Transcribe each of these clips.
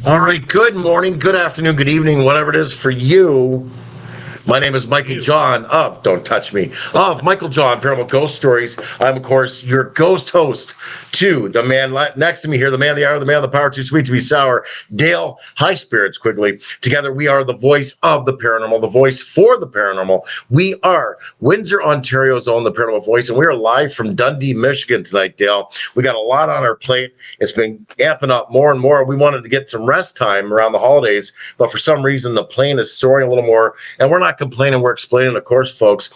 All right, good morning, good afternoon, good evening, whatever it is for you. My name is Michael John of, don't touch me, of Michael John, Paranormal Ghost Stories. I'm, of course, your ghost host to the man next to me here, the man of the hour, the man of the power, too sweet to be sour, Dale High Spirits Quigley. Together, we are the voice of the paranormal, the voice for the paranormal. We are Windsor, Ontario's own The Paranormal Voice, and we are live from Dundee, Michigan tonight, Dale. We got a lot on our plate. It's been amping up more and more. We wanted to get some rest time around the holidays, but for some reason, the plane is soaring a little more, and we're not complaining, we're explaining, of course, folks.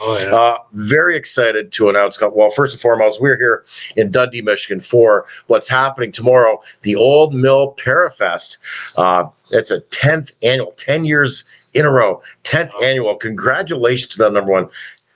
Very excited to announce, well, first and foremost, we're here in Dundee, Michigan for what's happening tomorrow, the Old Mill Parafest. It's a 10th annual, 10 years in a row, 10th annual. Congratulations to that, number one.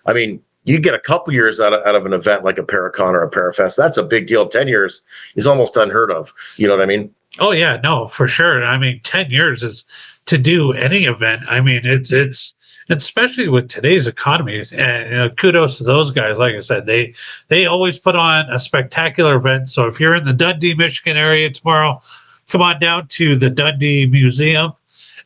I mean, you get a couple years out of an event like a Paracon or a Parafest. That's a big deal. 10 years is almost unheard of. You know what I mean? Oh, yeah, no, for sure. I mean, 10 years is to do any event. I mean, it's especially with today's economy, and kudos to those guys. Like I said, they always put on a spectacular event. So if you're in the Dundee, Michigan area tomorrow, come on down to the Dundee Museum.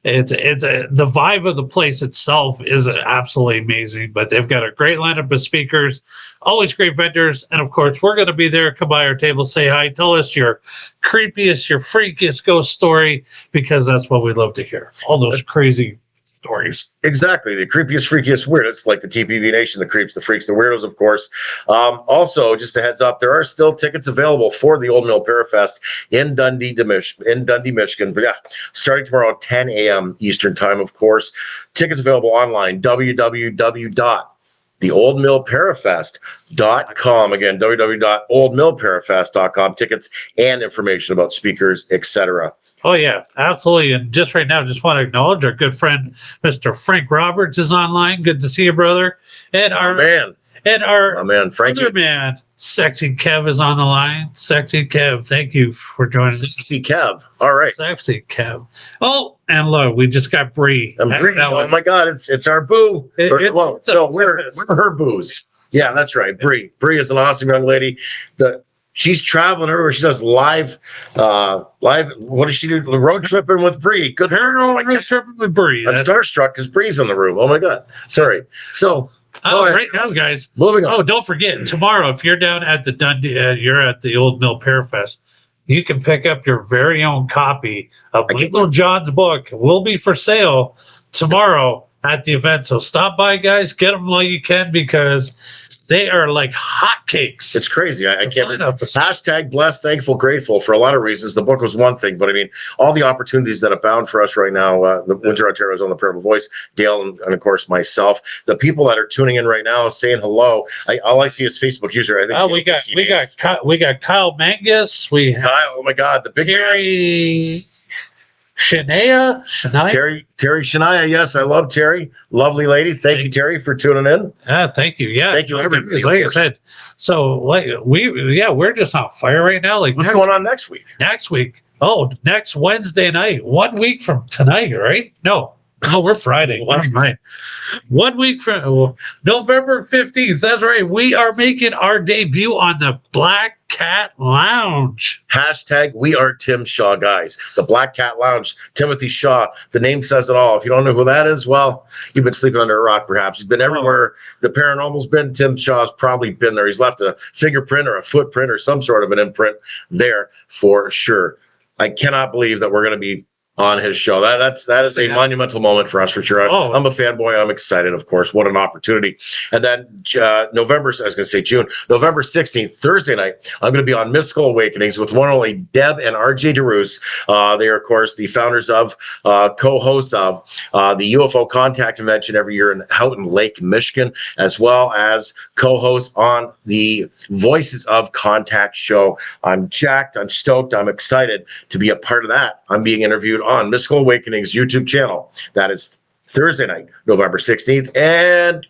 The vibe of the place itself is absolutely amazing, but they've got a great lineup of speakers, always great vendors, and of course we're going to be there. Come by our table, say hi, tell us your creepiest, your freakiest ghost story, because that's what we love to hear. All those crazy stories. Exactly. The creepiest, freakiest, weirdest, like the TPV Nation, the creeps, the freaks, the weirdos, of course. Also, just a heads up, there are still tickets available for the Old Mill Parafest in Dundee, Michigan. But yeah, starting tomorrow at 10 a.m. Eastern time, of course. Tickets available online, www.theoldmillparafest.com. Again, www.oldmillparafest.com. Tickets and information about speakers, etc. Oh, yeah, absolutely. And just right now, just want to acknowledge our good friend, Mr. Frank Roberts, is online. Good to see you, brother. And our man, Frankie. Other man, Sexy Kev, is on the line. Sexy Kev, thank you for joining us. Sexy Kev. All right. Sexy Kev. Oh, and look, we just got Bree. Oh, my God. It's our boo. We're her boos. Yeah, that's right. Bree. Bree is an awesome young lady. She's traveling everywhere. She does live. What does she do? Road tripping with Bree. Good. Road tripping with Bree. I'm starstruck because Bree's in the room. Oh my God. Sorry. So. Right now, guys. Moving on. Oh, don't forget tomorrow if you're down at the Dundee, you're at the Old Mill Parafest. You can pick up your very own copy of Michael John's book. It will be for sale tomorrow at the event. So stop by, guys. Get them while you can, because they are like hotcakes. It's crazy. I can't believe hashtag blessed, thankful, grateful for a lot of reasons. The book was one thing, but I mean, all the opportunities that abound for us right now, the Windsor, Ontario's on the Paranormal Voice, Dale, and of course myself, the people that are tuning in right now saying hello. All I see is Facebook user. I think we got Kyle Mangus. Kyle. Oh my God, the big Terry. Shania? Terry Shania. Yes, I love Terry. Lovely lady. Thank you, Terry, for tuning in. Thank you. Yeah. Thank you, everybody. Like I said, so we're just on fire right now. Like, what's going on next week? Next week. Oh, next Wednesday night. 1 week from tonight, right? No, we're Friday. What am I? 1 week from November 15th. That's right. We are making our debut on the Black Cat Lounge. Hashtag we are Tim Shaw, guys. The Black Cat Lounge. Timothy Shaw. The name says it all. If you don't know who that is, well, you've been sleeping under a rock, perhaps. He's been everywhere the paranormal's been. Tim Shaw's probably been there. He's left a fingerprint or a footprint or some sort of an imprint there for sure. I cannot believe that we're going to be on his show. That is a monumental moment for us, for sure. I'm a fanboy. I'm excited, of course. What an opportunity. And then November 16th, Thursday night, I'm going to be on Mystical Awakenings with one and only Deb and RJ DeRuse. They are, of course, the founders of, co-hosts of the UFO Contact Convention every year in Houghton Lake, Michigan, as well as co-hosts on the Voices of Contact show. I'm jacked. I'm stoked. I'm excited to be a part of that. I'm being interviewed on Mystical Awakenings YouTube channel. That is Thursday night, November 16th. And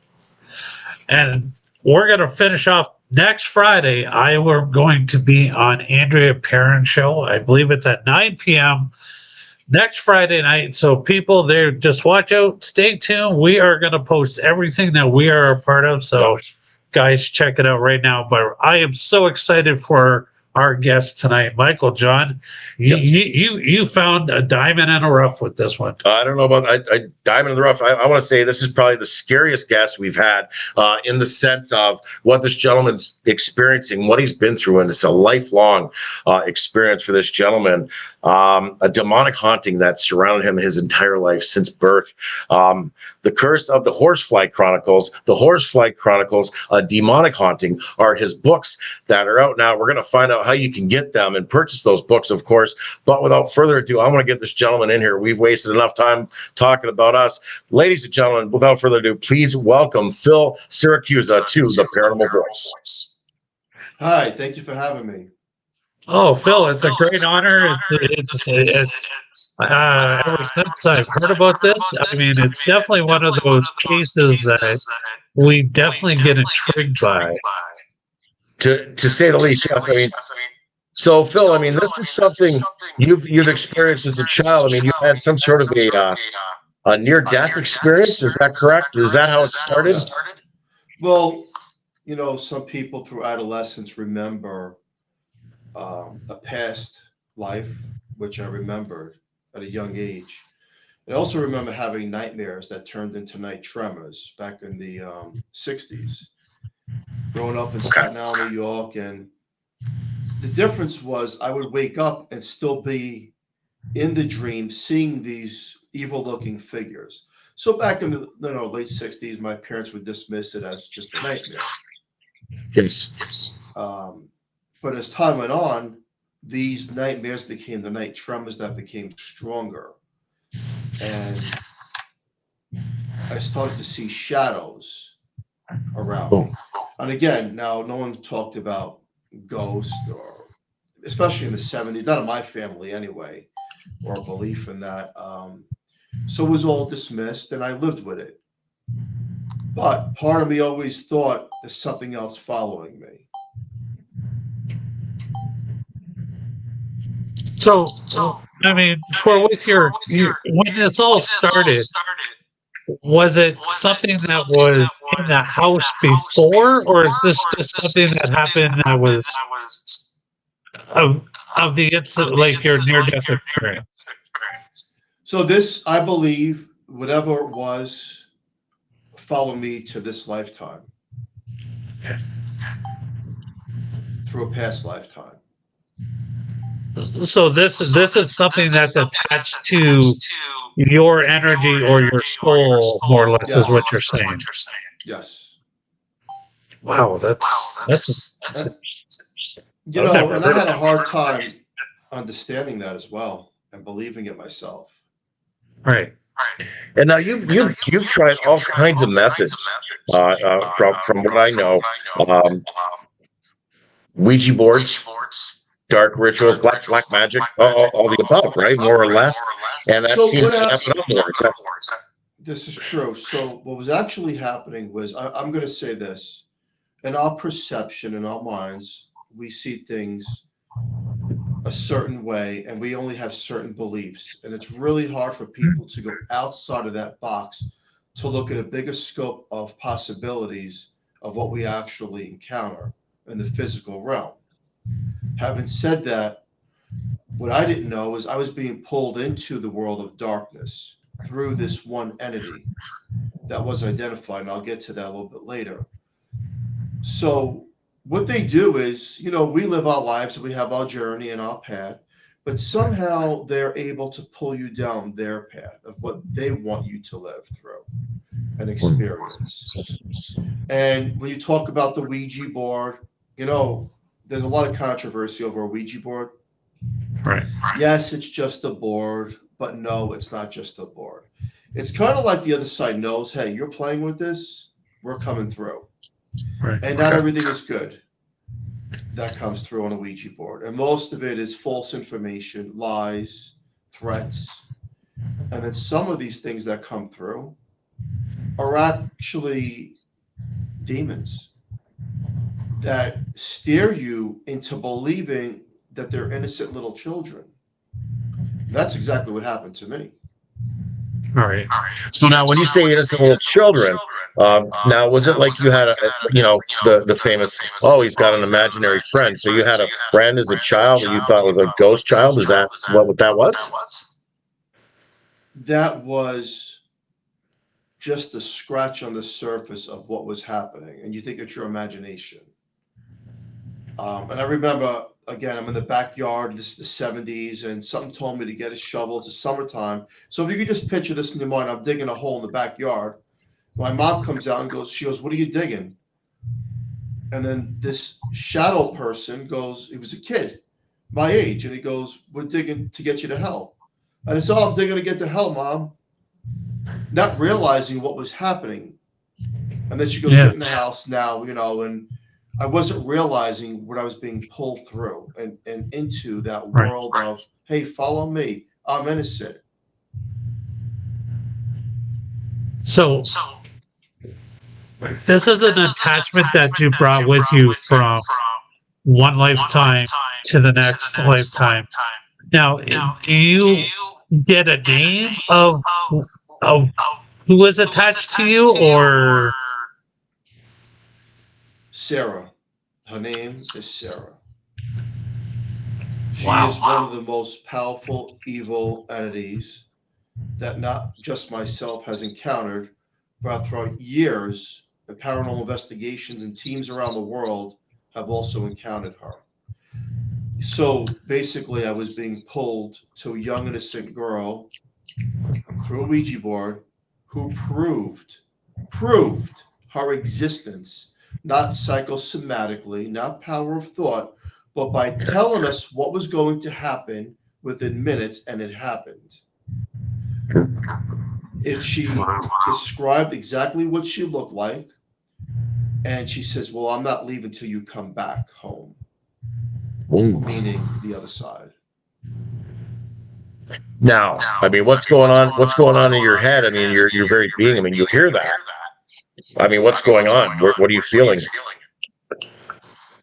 we're going to finish off next Friday. I were going to be on Andrea Perrin's show. I believe it's at 9 p.m. next Friday night. So people there, just watch out, stay tuned. We are going to post everything that we are a part of. So guys, check it out right now. But I am so excited for our guest tonight, Michael John. You found a diamond in a rough with this one. I don't know about I diamond in the rough. I want to say this is probably the scariest guest we've had in the sense of what this gentleman's experiencing, what he's been through, and it's a lifelong experience for this gentleman. A demonic haunting that surrounded him his entire life since birth. The Curse of the Horsefly Chronicles, the Horsefly Chronicles, a demonic haunting, are his books that are out now. We're going to find out how you can get them and purchase those books, of course. But without further ado, I want to get this gentleman in here. We've wasted enough time talking about us. Ladies and gentlemen, without further ado, please welcome Phil Siracusa to the Paranormal Voice. Hi, thank you for having me. Oh, Phil, it's a great honor. It's ever since I've heard about this, I mean, it's definitely one of those cases that we definitely get intrigued by. To say the least, yes. I mean, so Phil, I mean, this is something you've experienced as a child. I mean, you had some sort of a near-death experience. Is that correct? Is that how it started? Well, some people through adolescence remember a past life, which I remembered at a young age. I also remember having nightmares that turned into night tremors back in the 60s. Growing up in Staten Island, New York, and the difference was I would wake up and still be in the dream, seeing these evil-looking figures. So back in the late 60s, my parents would dismiss it as just a nightmare. Yes. But as time went on, these nightmares became the night tremors that became stronger. And I started to see shadows around me. And again, now no one talked about ghosts, or especially in the 70s, not in my family anyway, or a belief in that. So it was all dismissed, and I lived with it. But part of me always thought there's something else following me. So I mean, for with your when this all started, was it something that was in the house before, or is this just something that happened that was of the incident, like your near-death experience? So this, I believe, whatever it was, followed me to this lifetime. Okay. Through a past lifetime. So this is something that's attached to your energy or your soul, more or less, is what you're saying. Yes. Wow, that's and I had a hard time understanding that as well and believing it myself. right. And now you've tried all kinds of methods from what I know. Ouija boards, dark rituals, black magic, all the above, right? More or less. And that seems to happen up more. This is true. So what was actually happening was, I'm going to say this, in our perception, in our minds, we see things a certain way, and we only have certain beliefs. And it's really hard for people to go outside of that box to look at a bigger scope of possibilities of what we actually encounter in the physical realm. Having said that, what I didn't know is I was being pulled into the world of darkness through this one entity that was identified, and I'll get to that a little bit later. So what they do is, we live our lives, we have our journey and our path, but somehow they're able to pull you down their path of what they want you to live through and experience. And when you talk about the Ouija board, there's a lot of controversy over a Ouija board. Right. Yes, it's just a board, but no, it's not just a board. It's kind of like the other side knows, hey, you're playing with this, we're coming through. Right. And not everything is good that comes through on a Ouija board. And most of it is false information, lies, threats. And then some of these things that come through are actually demons that steer you into believing that they're innocent little children. That's exactly what happened to me. All right. So now, when you say innocent little children, now was it like you had the famous, oh, he's got an imaginary friend? So you had a friend as a child that you thought was a ghost child? Is that what that was? That was just a scratch on the surface of what was happening, and you think it's your imagination. And I remember, again, I'm in the backyard. This is the 70s, and something told me to get a shovel. It's the summertime. So if you could just picture this in your mind, I'm digging a hole in the backyard. My mom comes out and she goes, "What are you digging?" And then this shadow person goes, he was a kid, my age, and he goes, "We're digging to get you to hell." And I said, "Oh, I'm digging to get to hell, Mom." Not realizing what was happening. And then she goes, "Get in the house now," and I wasn't realizing what I was being pulled through and into that world of, hey, follow me. I'm innocent. So this is an attachment that you brought with you from one lifetime to the next lifetime. Now, do you get a name of who is attached to you, or Sarah? Her name is Sarah. She is one of the most powerful evil entities that not just myself has encountered, but throughout years, the paranormal investigations and teams around the world have also encountered her. So basically, I was being pulled to a young, innocent girl through a Ouija board who proved her existence, not psychosomatically, not power of thought, but by telling us what was going to happen within minutes, and it happened. She described exactly what she looked like, and she says, "Well, I'm not leaving till you come back home," meaning the other side. Now, I mean, what's going on? What's going on in your head? I mean, your very being. I mean, you hear that. I mean, what's going on? What are you feeling?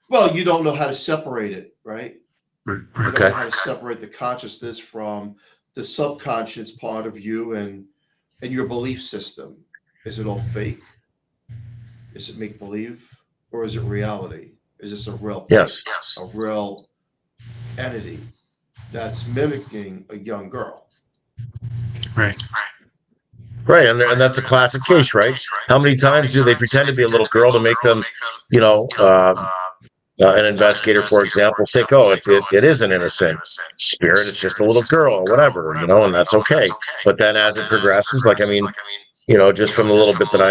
Well, you don't know how to separate it, right? You don't Okay. know how to separate the consciousness from the subconscious part of you and your belief system. Is it all fake? Is it make believe, or is it reality? Is this a real thing? Yes. A real entity that's mimicking a young girl? right? Right, and that's a classic case, right? How many times do they pretend to be a little girl to make them, an investigator, for example, think, oh, it is an innocent spirit, it's just a little girl or whatever, and that's okay. But then as it progresses, like, I mean, just from the little bit that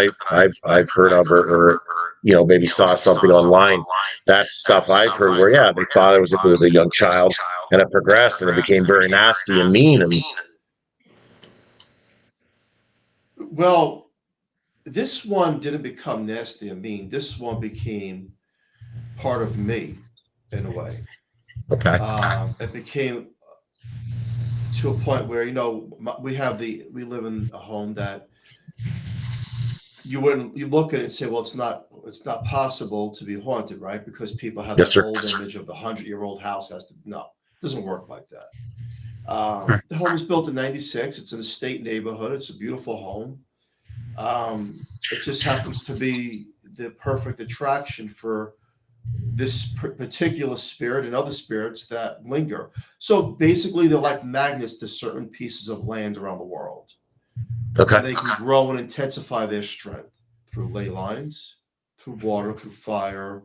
I've heard of, or maybe saw something online, that's stuff I've heard where, yeah, they thought it was a young child, and it progressed and it became very nasty and mean. And well, this one didn't become nasty and mean. This one became part of me in a way. okay. It became to a point where we live in a home that you look at it and say, well, it's not possible to be haunted, right? Because people have Yes, that sir. old image of the 100-year-old house no, it doesn't work like that. The home was built in '96. It's an estate neighborhood. It's a beautiful home. It just happens to be the perfect attraction for this particular spirit and other spirits that linger. So basically, they're like magnets to certain pieces of land around the world. Okay. And they can grow and intensify their strength through ley lines, through water, through fire,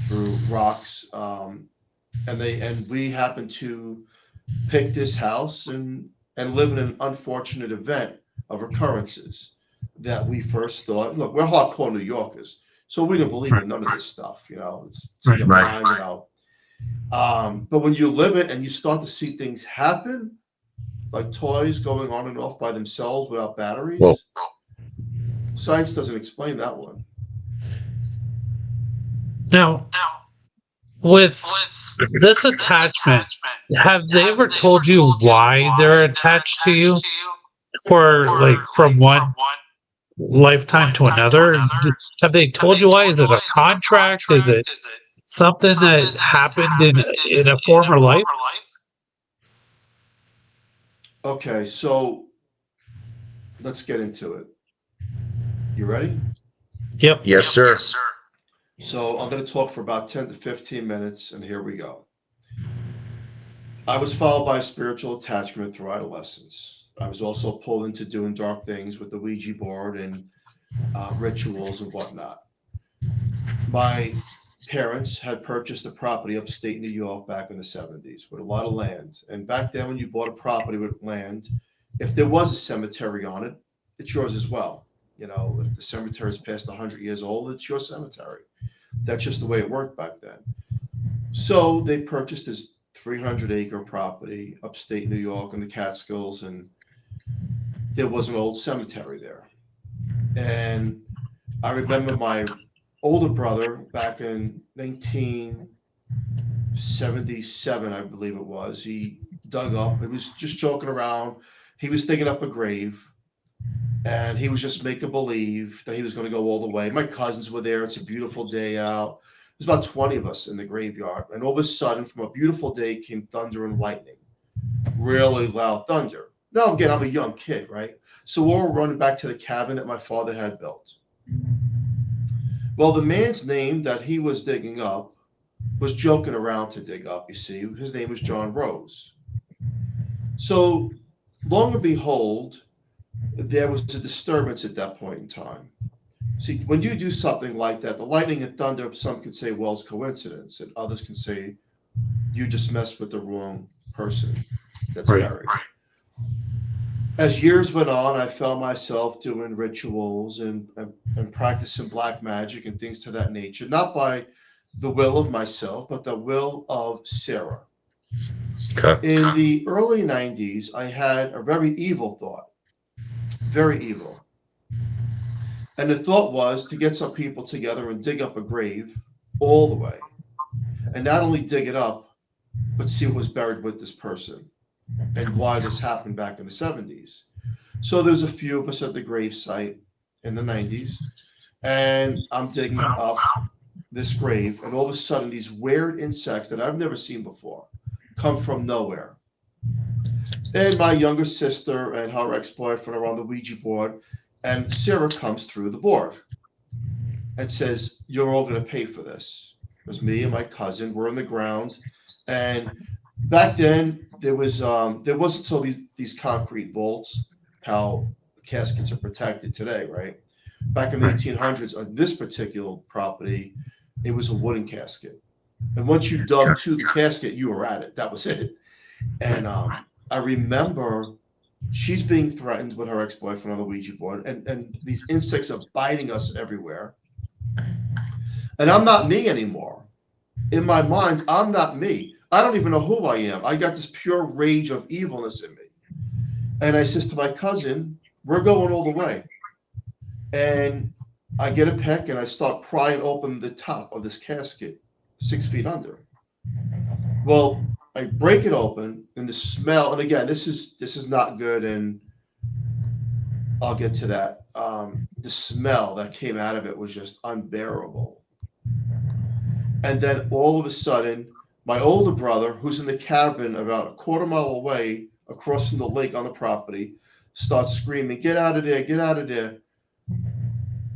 through rocks. And we happen to pick this house and live in an unfortunate event of occurrences that we first thought, look, we're hardcore New Yorkers, so we don't believe in none of this stuff, it's in your mind, but when you live it and you start to see things happen, like toys going on and off by themselves without batteries. Whoa. Science doesn't explain that one. Now, with this attachment, have they ever told you why they're attached to you? For like from one lifetime to another? Have they told you why? Is it a contract? Is it something that happened in a former life? Okay, so let's get into it. You ready? Yep. Yes, sir. So I'm going to talk for about 10 to 15 minutes, and here we go. I was followed by a spiritual attachment through adolescence. I was also pulled into doing dark things with the Ouija board and rituals and whatnot. My parents had purchased a property upstate New York back in the 70s with a lot of land. And back then, when you bought a property with land, if there was a cemetery on it, it's yours as well. You know, if the cemetery is past 100 years old, it's your cemetery. That's just the way it worked back then. So they purchased this 300-acre property upstate New York in the Catskills, and there was an old cemetery there. And I remember my older brother back in 1977, I believe it was, he dug up, it was just joking around. He was digging up a grave, and he was just making believe that he was going to go all the way. My cousins were there. It's a beautiful day out. There's about 20 of us in the graveyard. And all of a sudden, from a beautiful day came thunder and lightning, really loud thunder. Now, again, I'm a young kid, right? So we're running back to the cabin that my father had built. Well, the man's name that he was digging up was joking around to dig up, you see. His name was John Rose. So, long and behold, there was a disturbance at that point in time. See, when you do something like that, the lightning and thunder, some could say, well, it's coincidence, and others can say, you just messed with the wrong person that's buried. As years went on, I found myself doing rituals and practicing black magic and things to that nature, not by the will of myself, but the will of Sarah. Okay. In the early 90s, I had a very evil thought, very evil. And the thought was to get some people together and dig up a grave all the way. And not only dig it up, but see what was buried with this person and why this happened back in the 70s. So there's a few of us at the grave site in the 90s, and I'm digging up this grave, and all of a sudden these weird insects that I've never seen before come from nowhere. And my younger sister and her ex-boyfriend are on the Ouija board, and Sarah comes through the board and says, "You're all going to pay for this." It was me and my cousin. We're on the ground, and back then there wasn't so these concrete vaults how caskets are protected today, right? Back in the 1800s, on this particular property, it was a wooden casket, and once you dug to the casket, you were at it. That was it. And I remember she's being threatened with her ex-boyfriend on the Ouija board, and these insects are biting us everywhere. And I'm not me anymore. In my mind, I'm not me. I don't even know who I am. I got this pure rage of evilness in me. And I says to my cousin, we're going all the way. And I get a peck and I start prying open the top of this casket, 6 feet under. Well, I break it open, and the smell, and again, this is not good, and I'll get to that. The smell that came out of it was just unbearable. And then all of a sudden, my older brother, who's in the cabin about a quarter mile away across from the lake on the property, starts screaming, "Get out of there, get out of there."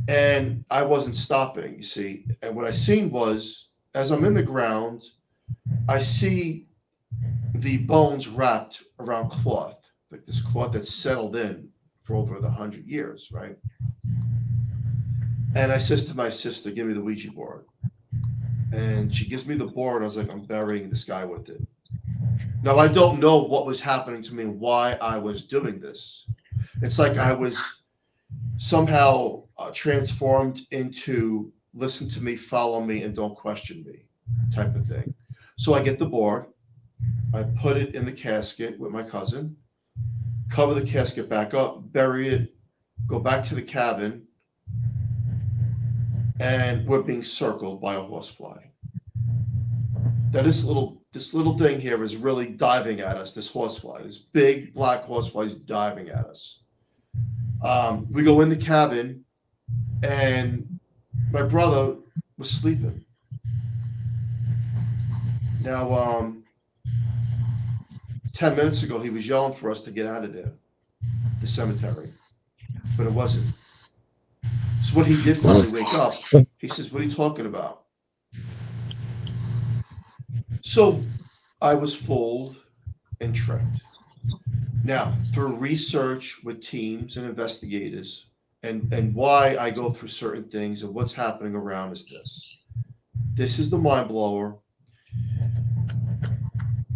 And I wasn't stopping, you see. And what I seen was, as I'm in the ground, I see the bones wrapped around cloth, like this cloth that's settled in for over 100 years, right? And I says to my sister, "Give me the Ouija board." And she gives me the board. I was like, I'm burying this guy with it. Now, I don't know what was happening to me and why I was doing this. It's like I was somehow transformed into listen to me, follow me, and don't question me type of thing. So I get the board. I put it in the casket with my cousin, cover the casket back up, bury it, go back to the cabin, and we're being circled by a horsefly. Now this little thing here is really diving at us, this horsefly. This big black horsefly is diving at us. We go in the cabin, and my brother was sleeping. Now, 10 minutes ago, he was yelling for us to get out of there, the cemetery, but it wasn't. So when he did finally wake up, he says, "What are you talking about?" So I was fooled and tricked. Now, through research with teams and investigators, and why I go through certain things and what's happening around is this. This is the mind blower.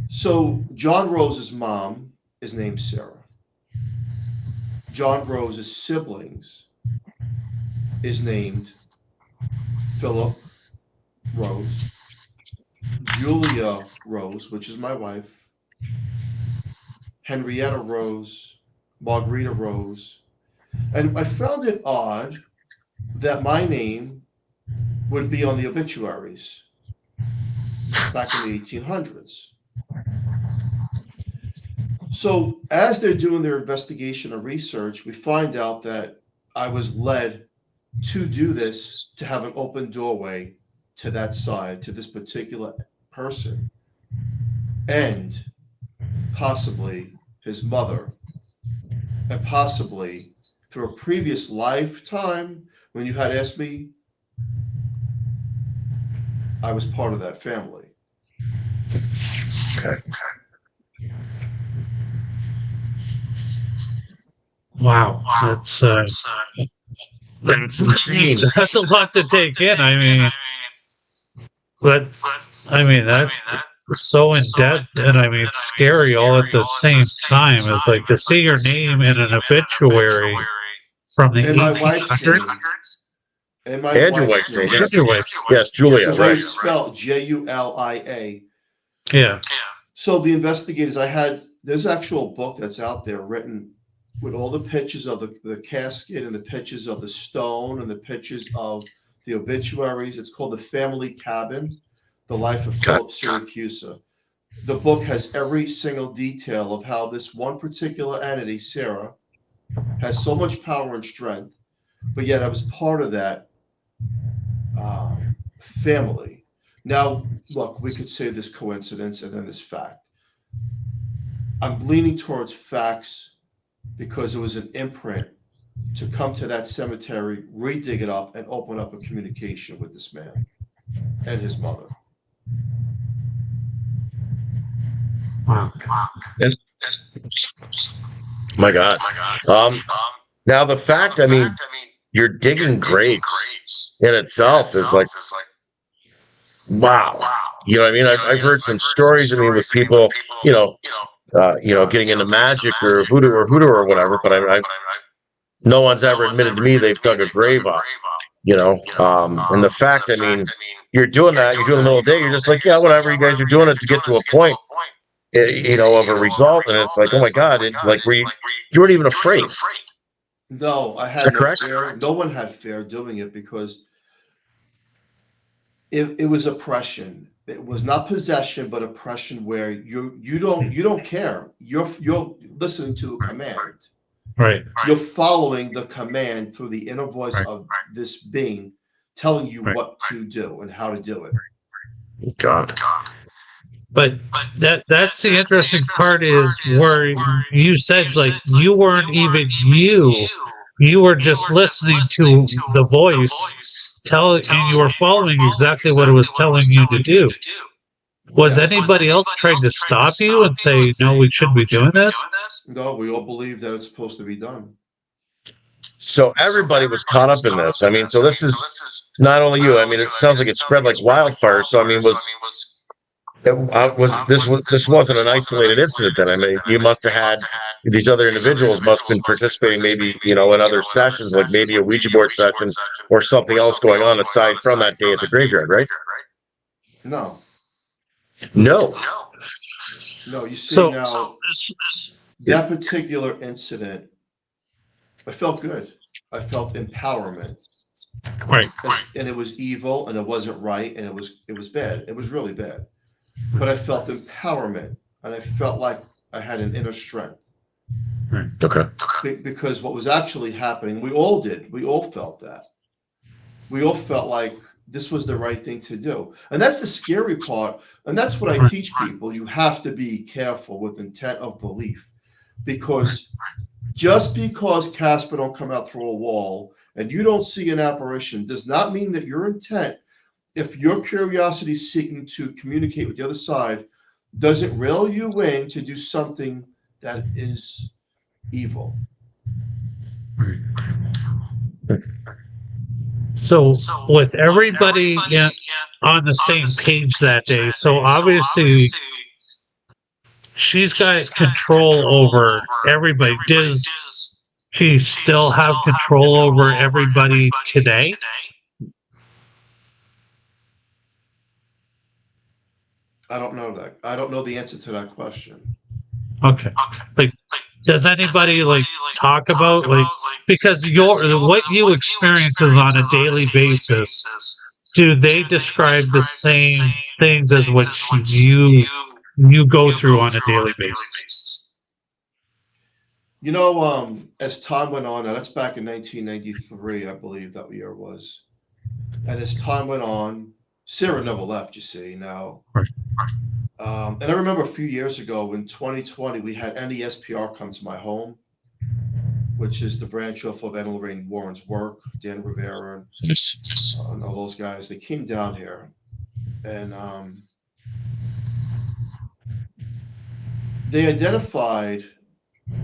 So John Rose's mom is named Sarah. John Rose's siblings is named Philip Rose, Julia Rose, which is my wife, Henrietta Rose, Margarita Rose. And I found it odd that my name would be on the obituaries back in the 1800s. So as they're doing their investigation or research, we find out that I was led to do this, to have an open doorway to that side, to this particular person, and possibly his mother, and possibly through a previous lifetime, when you had asked me, I was part of that family. Okay. Wow, that's insane. That's a lot to take in. That's so in depth, and it's scary all at the same time. It's like to see your name in an obituary from the And my wife's name. 1800s. And my And your wife's wife's name. name. Yes, Your wife. yes, Julia. The way Right. it's spelled, Julia. Yeah. So the investigators, there's an actual book that's out there written with all the pictures of the casket and the pictures of the stone and the pictures of the obituaries. It's called The Family Cabin, The Life of Philip Siracusa. The book has every single detail of how this one particular entity, Sarah, has so much power and strength, but yet I was part of that family. Now, look, we could say this coincidence and then this fact. I'm leaning towards facts because it was an imprint to come to that cemetery, re-dig it up, and open up a communication with this man and his mother. Wow. And, my God. Now the fact, you're digging graves in itself is like, wow. You know what I mean? I've heard some stories, with people, getting into magic or voodoo or whatever, but no one's ever admitted to me they've dug a grave up, and the fact, you're doing that, you're doing the middle of the day, you're just like, yeah, whatever, you guys are doing it to get to a point, of a result, and it's like, oh my God, you weren't even afraid. No, I had no fear. No one had fear doing it because it was oppression. It was not possession, but oppression, where you don't care. You're listening to a command. Right. You're following the command through the inner voice of this being telling you what to do and how to do it. God. But that's the interesting part, is where you said, like, you weren't even you. You were just listening to the voice and you were following exactly what it was telling you to do. Was anybody else trying to stop you and say, no, we shouldn't be doing this? No, we all believe that it's supposed to be done. So everybody was caught up in this. So this is not only you. It sounds like it spread like wildfire. So this wasn't an isolated incident then. You must have had these other individuals must have been participating, maybe, in other sessions, like maybe a Ouija board session or something else going on aside from that day at the graveyard, right? No. You see, that particular incident, I felt good. I felt empowerment. Right. And it was evil, and it wasn't right, and it was bad. It was really bad. But I felt empowerment, and I felt like I had an inner strength. Okay. Because what was actually happening, we all did. We all felt that. We all felt like this was the right thing to do. And that's the scary part. And that's what I teach people. You have to be careful with intent of belief. Because just because Casper don't come out through a wall and you don't see an apparition does not mean that your intent, if your curiosity is seeking to communicate with the other side, doesn't reel you in to do something that is evil. So with everybody on the same page that day, so obviously she's got control over everybody. Does she still have control over everybody today? I don't know that. I don't know the answer to that question. Okay. Like, does anybody talk about because what you experiences on a daily basis, do they describe the same things as what you go through on a daily basis? You know, as time went on, now that's back in 1993, I believe that year was. And as time went on, Sarah never left, you see. Now, and I remember a few years ago in 2020, we had NESPR come to my home, which is the branch off of Anna Lorraine Warren's work, Dan Rivera, and all those guys. They came down here, and they identified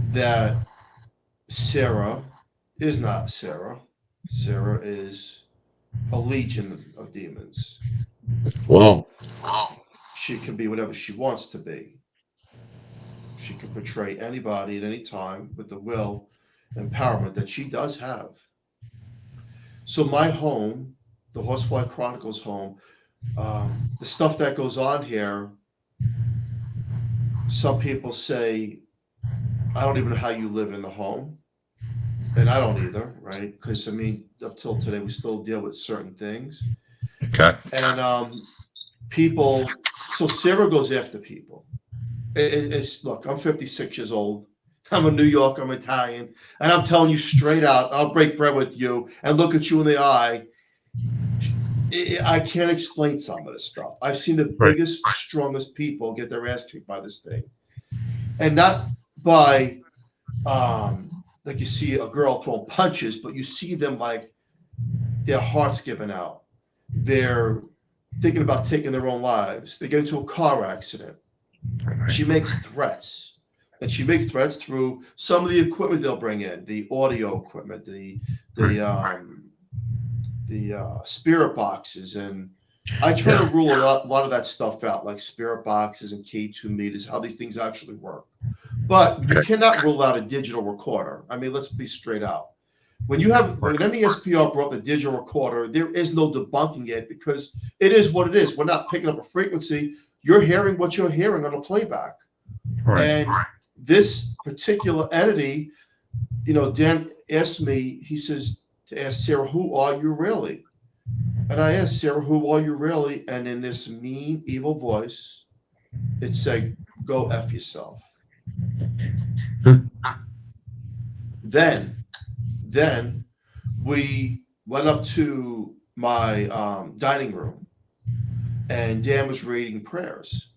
that Sarah is not Sarah. Sarah is a legion of demons. Wow. She can be whatever she wants to be. She can portray anybody at any time with the will empowerment that she does have. So my home, the Horsefly Chronicles home, the stuff that goes on here, some people say, I don't even know how you live in the home. And I don't either, right? Because, I mean, up till today, we still deal with certain things. Okay. And people, so Sarah goes after people. It's look, I'm 56 years old. I'm a New Yorker, I'm Italian, and I'm telling you straight out, I'll break bread with you and look at you in the eye. I can't explain some of this stuff. I've seen the biggest, strongest people get their ass kicked by this thing. And not by like you see a girl throwing punches, but you see them like their heart's given out. They're thinking about taking their own lives. They get into a car accident. She makes threats. And she makes threats through some of the equipment they'll bring in, the audio equipment, the spirit boxes. And I try to rule a lot of that stuff out, like spirit boxes and K2 meters, how these things actually work. But you cannot rule out a digital recorder. I mean, let's be straight out. When NESPR brought the digital recorder, there is no debunking it because it is what it is. We're not picking up a frequency. You're hearing what you're hearing on a playback. And this particular entity, you know, Dan asked me, he says, to ask Sarah, who are you really? And I asked Sarah, who are you really? And in this mean, evil voice, it said, go F yourself. Then we went up to my dining room, and Dan was reading prayers.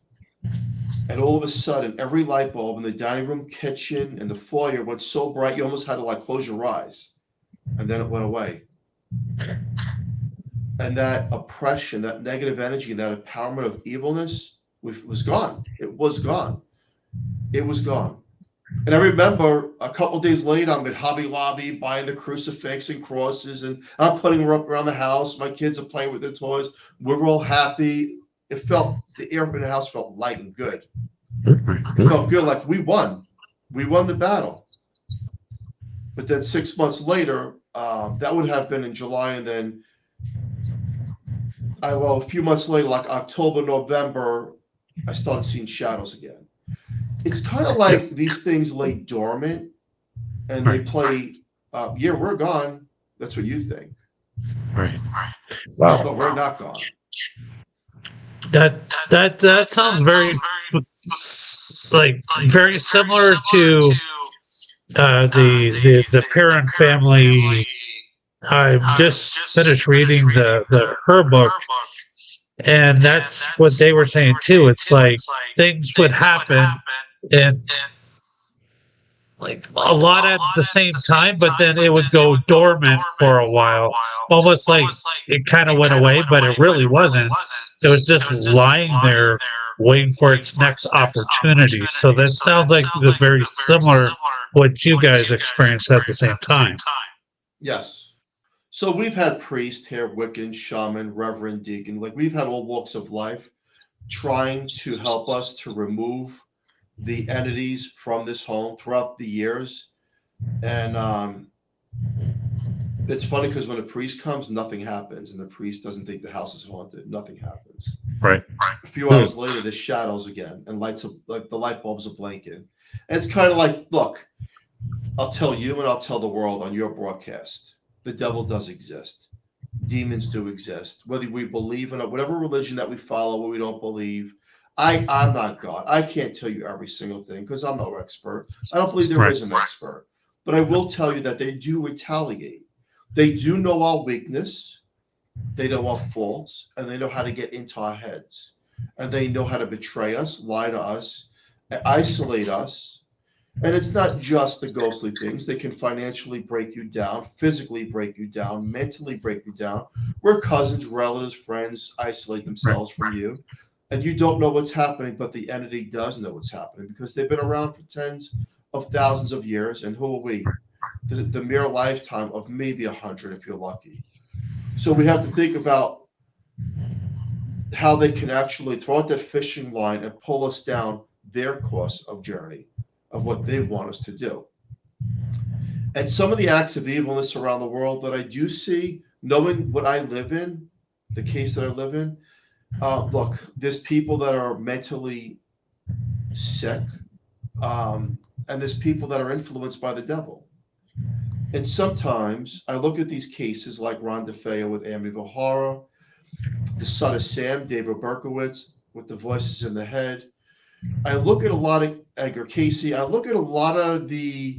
And all of a sudden, every light bulb in the dining room, kitchen, and the foyer went so bright you almost had to like close your eyes. And then it went away. And that oppression, that negative energy, that empowerment of evilness was gone. It was gone. It was gone. And I remember a couple of days later, I'm at Hobby Lobby buying the crucifix and crosses, and I'm putting them up around the house. My kids are playing with their toys. We're all happy. The air in the house felt light and good. It felt good, like we won. We won the battle. But then 6 months later, that would have been in July, and then a few months later, like October, November, I started seeing shadows again. It's kind of like these things lay dormant, and they play. We're gone. That's what you think. Right. Wow. But we're not gone. That sounds very very similar to the Perrin family. I just finished reading the her book, and that's what they were saying too. It's like things would happen, and like a lot at the same time, but then it would go dormant for a while, almost like it kind of went away, but it really wasn't. It was just lying there waiting for its next opportunity. So that sounds like the very similar what you guys experienced at the same time. Yes. So we've had priest here, Wiccan, shaman, reverend, deacon. Like we've had all walks of life trying to help us to remove the entities from this home throughout the years. And it's funny because when a priest comes, nothing happens, and the priest doesn't think the house is haunted. Nothing happens. Right. A few hours later, there's shadows again, and lights like the light bulbs are blinking. And it's kind of like, look, I'll tell you and I'll tell the world on your broadcast, the devil does exist. Demons do exist. Whether we believe in it, whatever religion that we follow, or we don't believe. I'm not God. I can't tell you every single thing because I'm no expert. I don't believe there is an expert. But I will tell you that they do retaliate. They do know our weakness, they know our faults, and they know how to get into our heads. And they know how to betray us, lie to us, isolate us. And it's not just the ghostly things. They can financially break you down, physically break you down, mentally break you down. Where cousins, relatives, friends isolate themselves from you. And you don't know what's happening, but the entity does know what's happening because they've been around for tens of thousands of years. And who are we? The mere lifetime of maybe 100 if you're lucky. So we have to think about how they can actually throw out that fishing line and pull us down their course of journey of what they want us to do. And some of the acts of evilness around the world that I do see, knowing what I live in, the case that I live in, look, there's people that are mentally sick, and there's people that are influenced by the devil. And sometimes I look at these cases like Ron DeFeo with Amityville Horror, the son of Sam, David Berkowitz, with the voices in the head. I look at a lot of Edgar Casey. I look at a lot of the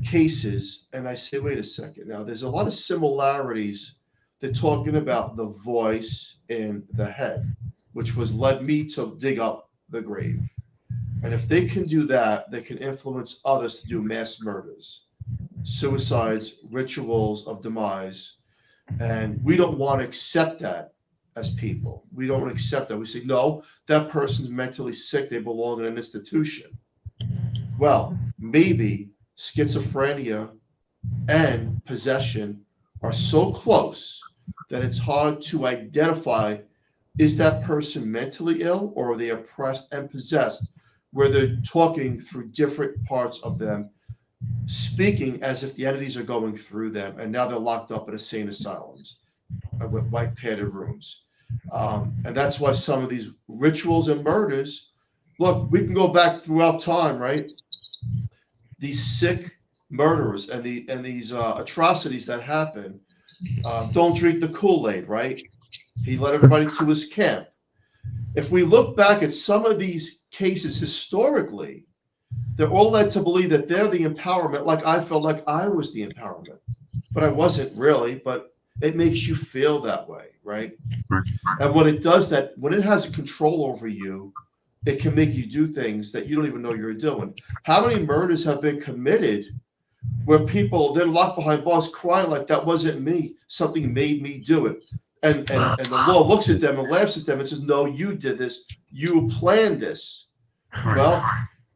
cases and I say, wait a second. Now, there's a lot of similarities. They're talking about the voice in the head, which was led me to dig up the grave. And if they can do that, they can influence others to do mass murders, suicides, rituals of demise. And we don't want to accept that as people. We don't accept that. We say, no, that person's mentally sick. They belong in an institution. Well, maybe schizophrenia and possession are so close that it's hard to identify, is that person mentally ill or are they oppressed and possessed, where they're talking through different parts of them, speaking as if the entities are going through them, and now they're locked up in insane asylums with white padded rooms. And that's why some of these rituals and murders, look, we can go back throughout time, right? These sick murderers and these atrocities that happen. Don't drink the Kool-Aid, right? He led everybody to his camp. If we look back at some of these cases historically, they're all led to believe that they're the empowerment, like I felt like I was the empowerment, but I wasn't really, but it makes you feel that way, right? And when it does that, when it has a control over you, it can make you do things that you don't even know you're doing. How many murders have been committed where people, they're locked behind bars crying like that wasn't me, something made me do it. And the law looks at them and laughs at them and says, no, you did this, you planned this. Well,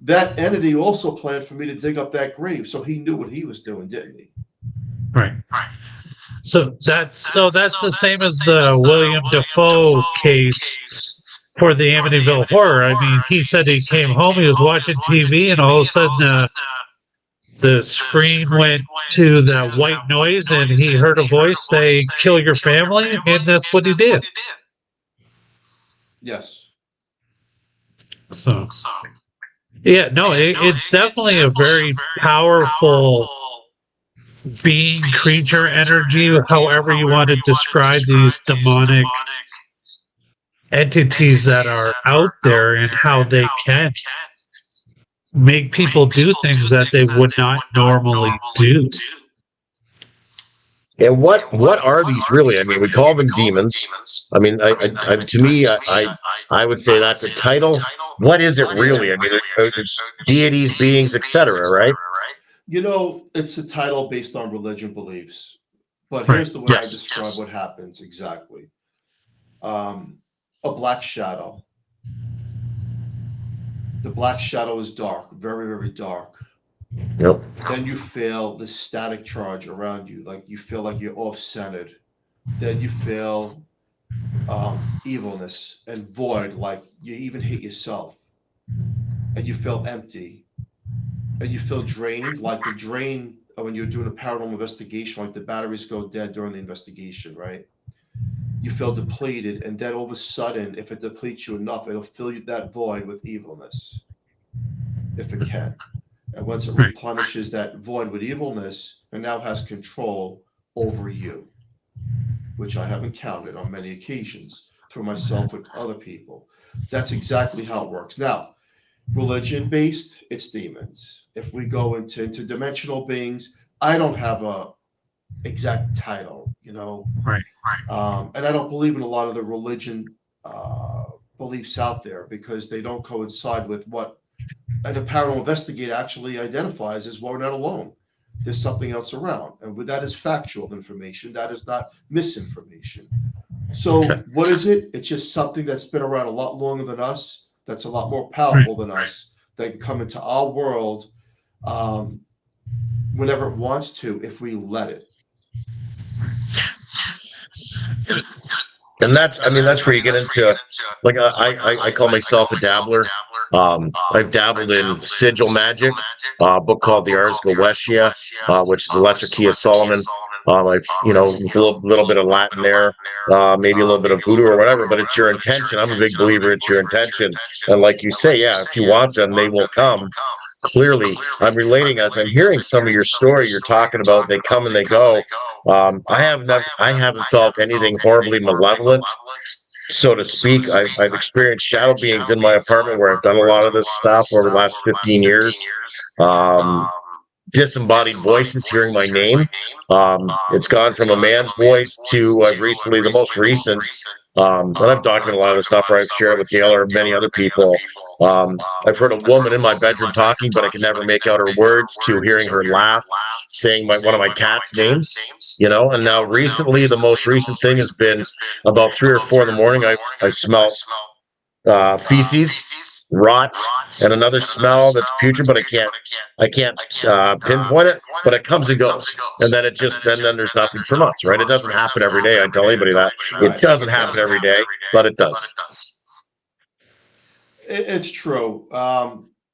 that entity also planned for me to dig up that grave, so he knew what he was doing, didn't he? Right. So that's the same as the William Dafoe case for the Amityville Horror. I mean, he said he came home, he was watching TV, and all of a sudden the screen went to that white noise, and he heard a voice say, "Kill your family," and that's what he did. Yes. So, yeah, no, it's definitely a very powerful being, creature, energy, however you want to describe these demonic entities that are out there and how they can make people do things that they would not normally do. And what are these really? I mean, we call them demons. I mean, to me, I would say that's a title. What is it really? I mean, there's deities, beings, etc. Right? You know, it's a title based on religion beliefs. But Right. here's the way I Yes. describe what happens exactly. A black shadow. The black shadow is dark, very, very dark. Yep. Then you feel the static charge around you, like you feel like you're off-centered. Then you feel evilness and void, like you even hate yourself. And you feel empty. And you feel drained, like the drain when you're doing a paranormal investigation, like the batteries go dead during the investigation, right? You feel depleted, and then all of a sudden, if it depletes you enough, it'll fill you that void with evilness, if it can. And once it Right. replenishes that void with evilness, it now has control over you, which I have encountered on many occasions through myself and other people. That's exactly how it works. Now, religion based, it's demons. If we go into interdimensional beings, I don't have a exact title, you know. Right. And I don't believe in a lot of the religion beliefs out there because they don't coincide with what a paranormal investigator actually identifies as we're not alone. There's something else around. And that is factual information. That is not misinformation. So what is it? It's just something that's been around a lot longer than us, that's a lot more powerful than us, that can come into our world whenever it wants to, if we let it. And that's, I mean, that's where you get into, like, I call myself a dabbler. I've dabbled in sigil magic, a book called The Ars Goetia, which is a lesser key of Solomon. I've, you know, a little bit of Latin there, maybe a little bit of voodoo or whatever, but it's your intention. I'm a big believer it's your intention. And like you say, yeah, if you want them, they will come. Clearly, I'm relating as I'm hearing some of your story. You're talking about they come and they go. I haven't felt anything horribly malevolent, so to speak. I've experienced shadow beings in my apartment where I've done a lot of this stuff over the last 15 years. Disembodied voices hearing my name. It's gone from a man's voice to recently, the most recent. And I've documented a lot of the stuff where I've shared with Gail or many other people. I've heard a woman in my bedroom talking, but I can never make out her words, to hearing her laugh, saying one of my cat's names, you know. And now recently, the most recent thing has been about 3 or 4 in the morning. I smell feces, rot, and another smell that's putrid, but I can't pinpoint it, but it comes and goes. And then then there's nothing for months, right? It doesn't happen every day. I tell anybody that. It doesn't happen every day, but it does. It's true.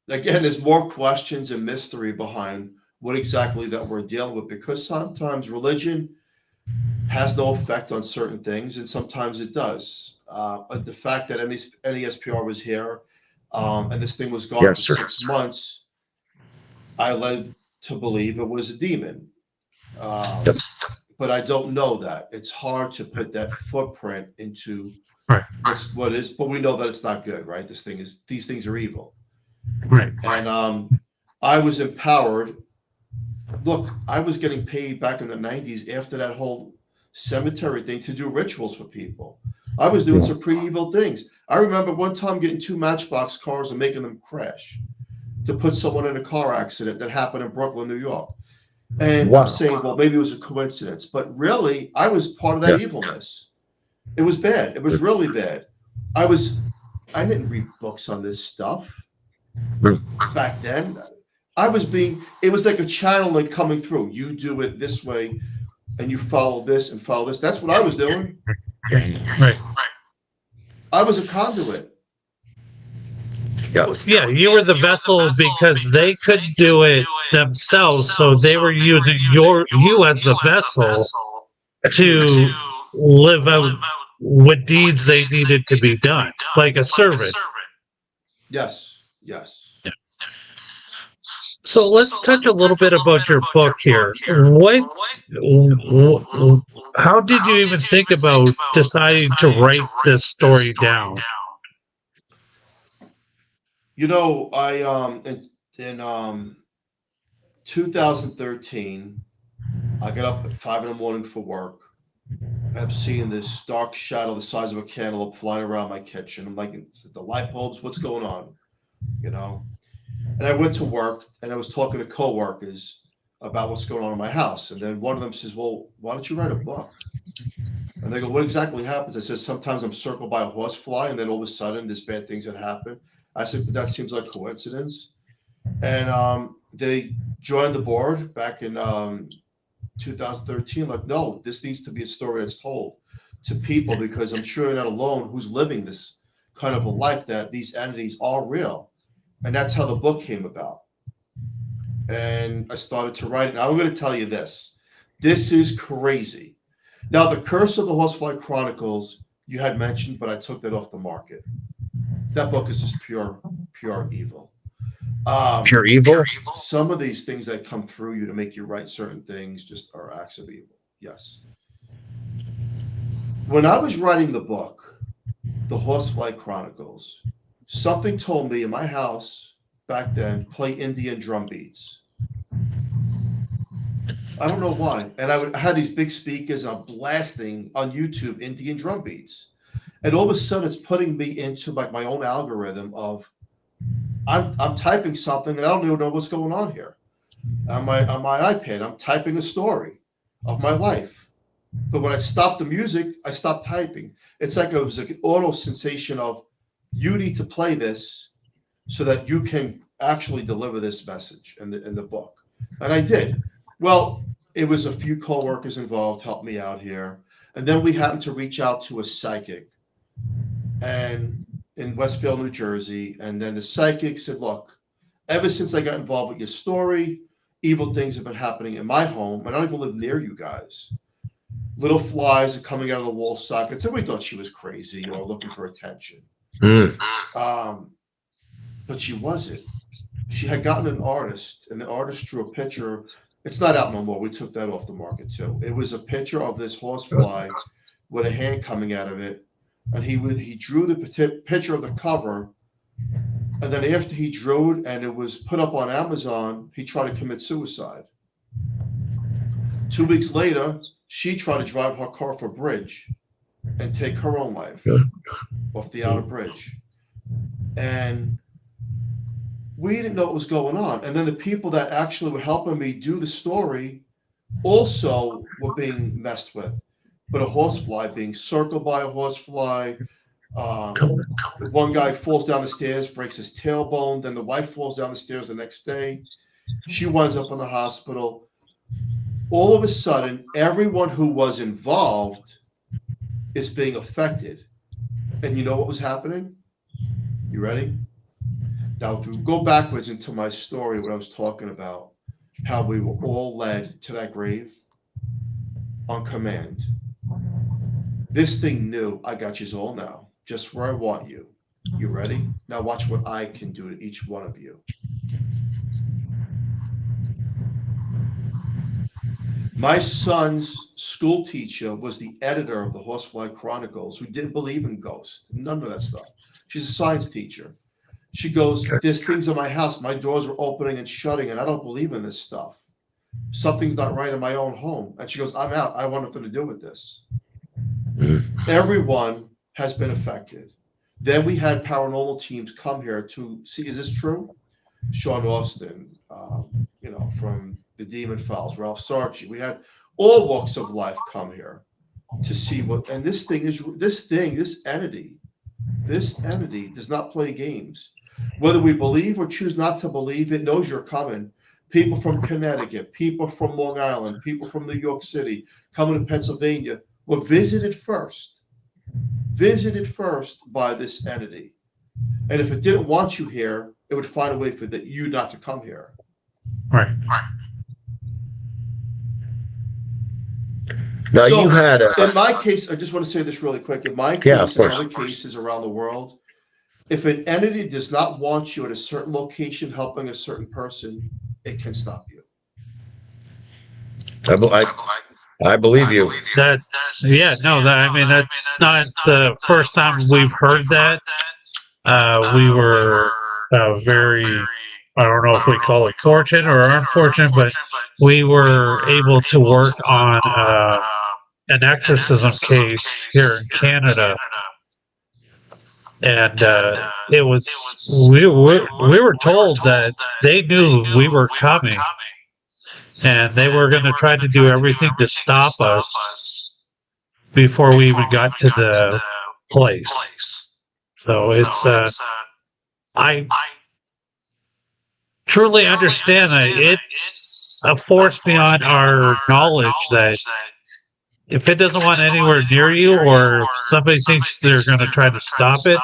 Again, there's more questions and mystery behind what exactly that we're dealing with, because sometimes religion has no effect on certain things, and sometimes it does. But the fact that NESPR was here and this thing was gone for 6 months, I led to believe it was a demon. But I don't know that. It's hard to put that footprint into what is, but we know that it's not good, right? These things are evil. Right. And I was empowered. Look, I was getting paid back in the 90s after that whole cemetery thing to do rituals for people. I was doing some pretty evil things. I remember one time getting 2 Matchbox cars and making them crash to put someone in a car accident that happened in Brooklyn, New York. And I'm saying, well, maybe it was a coincidence, but really, I was part of that evilness. It was bad. It was really bad. I didn't read books on this stuff back then. It was like a channeling coming through. You do it this way, and you follow this and follow this. That's what I was doing. Right. I was a conduit. Yeah, you were the vessel because they couldn't do it themselves, so they were using you as the vessel to live out what deeds they needed to be done, like a servant. Yes. So let's touch a little bit about your book here. How did you even think about deciding to write this story down? You know, In 2013, I got up at 5 in the morning for work. I'm seeing this dark shadow the size of a cantaloupe flying around my kitchen. I'm like, "Is it the light bulbs? What's going on?" You know? And I went to work and I was talking to coworkers about what's going on in my house. And then one of them says, "Well, why don't you write a book?" And they go, "What exactly happens?" I said, "Sometimes I'm circled by a horsefly, and then all of a sudden there's bad things that happen." I said, "But that seems like coincidence." And they joined the board back in 2013. Like, no, this needs to be a story that's told to people, because I'm sure you're not alone who's living this kind of a life, that these entities are real. And that's how the book came about. And I started to write it. Now I'm going to tell you this. This is crazy. Now, the Curse of the Horsefly Chronicles you had mentioned, but I took that off the market. That book is just pure evil. Pure evil? Some of these things that come through you to make you write certain things just are acts of evil. Yes. When I was writing the book, The Horsefly Chronicles, something told me in my house back then, play Indian drum beats. I don't know why. And I had these big speakers, and I'm blasting on YouTube Indian drum beats. And all of a sudden it's putting me into like my own algorithm of I'm typing something and I don't even know what's going on here. On my iPad, I'm typing a story of my life. But when I stopped the music, I stopped typing. It's like it was like an auto sensation of, you need to play this so that you can actually deliver this message in the book. And I did. Well, it was a few coworkers involved, helped me out here. And then we happened to reach out to a psychic and in Westfield, New Jersey. And then the psychic said, "Look, ever since I got involved with your story, evil things have been happening in my home. I don't even live near you guys. Little flies are coming out of the wall sockets." And we thought she was crazy, looking for attention. But she wasn't. She had gotten an artist, and the artist drew a picture. It's not out no more. We took that off the market too. It was a picture of this horsefly with a hand coming out of it. And he drew the picture of the cover. And then after he drew it and it was put up on Amazon, he tried to commit suicide. 2 weeks later, she tried to drive her car off a bridge and take her own life off the outer bridge. And we didn't know what was going on. And then the people that actually were helping me do the story also were being messed with. But a horsefly, being circled by a horsefly. One guy falls down the stairs, breaks his tailbone. Then the wife falls down the stairs the next day. She winds up in the hospital. All of a sudden, everyone who was involved is being affected. And you know what was happening? You ready? Now, if we go backwards into my story, what I was talking about, how we were all led to that grave on command. This thing knew, I got you all now, just where I want you. You ready? Now watch what I can do to each one of you. My son's school teacher was the editor of the Horsefly Chronicles, who didn't believe in ghosts, none of that stuff. She's a science teacher. She goes, "There's things in my house. My doors are opening and shutting, and I don't believe in this stuff. Something's not right in my own home." And she goes, "I'm out. I want nothing to do with this." Everyone has been affected. Then we had paranormal teams come here to see, is this true? Sean Austin, from the Demon Files, Ralph Sarchi. We had all walks of life come here to see what, and this entity does not play games. Whether we believe or choose not to believe, it knows you're coming. People from Connecticut, people from Long Island, people from New York City, coming to Pennsylvania, were visited first by this entity. And if it didn't want you here, it would find a way for you not to come here. Right. Now, So, you had in my case, I just want to say this really quick. In my case, and other cases around the world, if an entity does not want you at a certain location helping a certain person, it can stop you. I believe you. That's that's not the first time we've heard that. We were very I don't know if we call it fortune or unfortunate, but we were able to work on an exorcism case here in Canada, and it was we were told that they knew we were coming, and they were going to try to do everything to stop us before we even got to the place. So it's I truly understand that it's a force beyond our knowledge that if it doesn't want anywhere near you, or if somebody thinks they're going to try to stop it,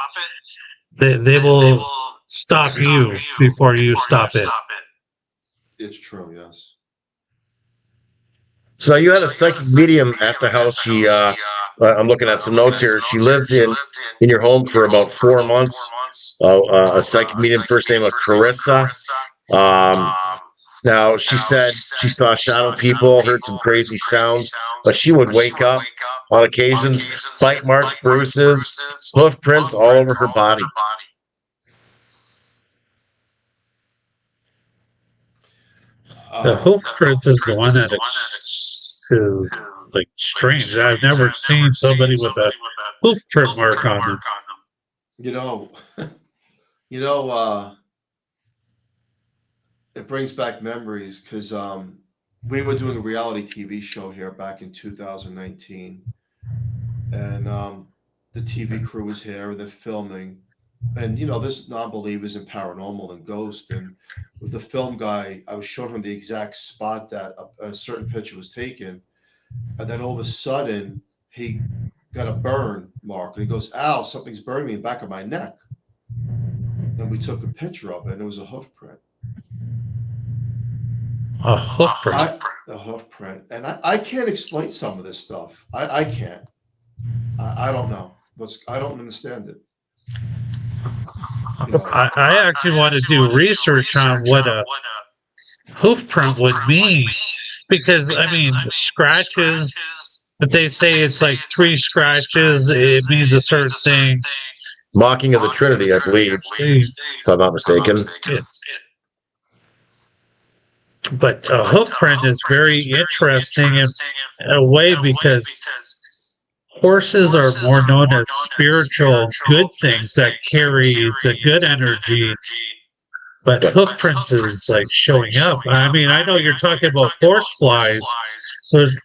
they will stop you before you stop it. It's true, yes. So you had a psychic medium at the house. She, I'm looking at some notes here. She lived in your home for about 4 months. A psychic medium, first name of Carissa. Now she said she saw shadow people, heard some crazy sounds, but she would wake up on occasions, bite marks, bruises, hoof prints all over her body. The hoof print is the one that is like strange. I've never seen somebody with a hoof print mark on them. You know, you know, it brings back memories because we were doing a reality TV show here back in 2019, and the TV crew was here. They're filming, and there's non-believers in paranormal and ghosts. And with the film guy, I was showing him the exact spot that a certain picture was taken, and then all of a sudden he got a burn mark, and he goes, "Ow, something's burning me in the back of my neck." And we took a picture of it, and it was a hoof print. A hoof print. The hoof print, and I can't explain some of this stuff. I can't. I don't know. I don't understand it. I actually want to do research on what a hoof print would mean, because I mean scratches. If they say it's like 3 scratches, it means a certain thing. Mocking of the Trinity, I believe, if I'm not mistaken. But a hoof print is very interesting in a way, because horses are more known as spiritual good things that carry the good energy, but hoof prints is like showing up. I mean, I know you're talking about horseflies,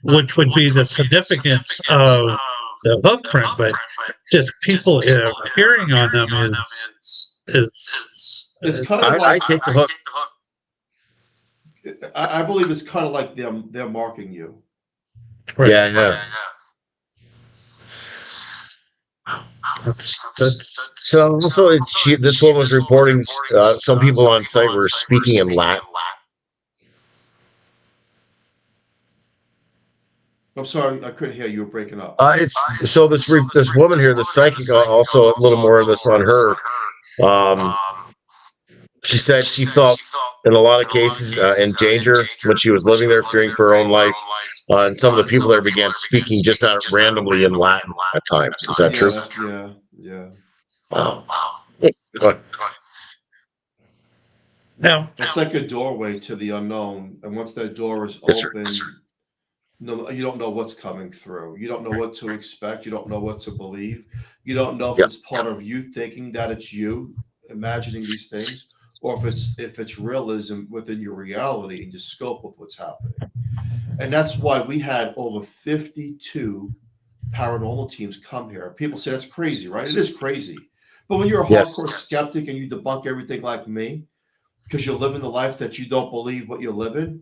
which would be the significance of the hoof print, but just people appearing on them it's kind of like I take the hoof. I believe it's kind of like they're marking you. Right. Yeah. That's So this one was reporting some people on site were speaking in Latin. I'm sorry, I couldn't hear you. Were breaking up. It's so this woman here, the psychic, also a little more of this on her. She said she felt in a lot of cases in danger when she was living there, fearing for her own life. And some of the people there began speaking just out randomly in Latin at times. Is that true? Yeah. Wow. no. It's like a doorway to the unknown, and once that door is open, no, you don't know what's coming through. You don't know what to expect. You don't know what to believe. You don't know if it's part of you thinking that it's you imagining these things, or if it's realism within your reality and your scope of what's happening. And that's why we had over 52 paranormal teams come here. People say that's crazy, right? It is crazy. But when you're a hardcore skeptic and you debunk everything like me, because you're living the life that you don't believe what you're living,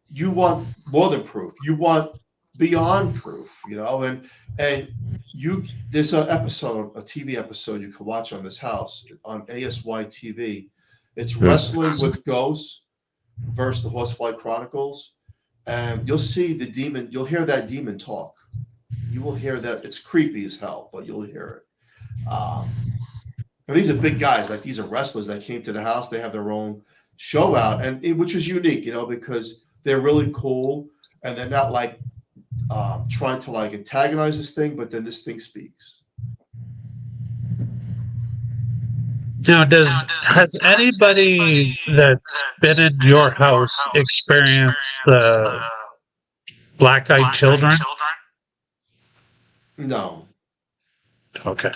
you want more than proof. You want beyond proof, and there's a TV episode you can watch on this house on ASY TV. It's Wrestling with Ghosts versus the Horsefly Chronicles. And you'll see the demon, you'll hear that demon talk. You will hear that. It's creepy as hell, but you'll hear it. And these are big guys, like these are wrestlers that came to the house. They have their own show out, which is unique, because they're really cool and they're not like trying to like antagonize this thing, but then this thing speaks. Now, has anybody that's been in your house experienced the black-eyed children? No. Okay.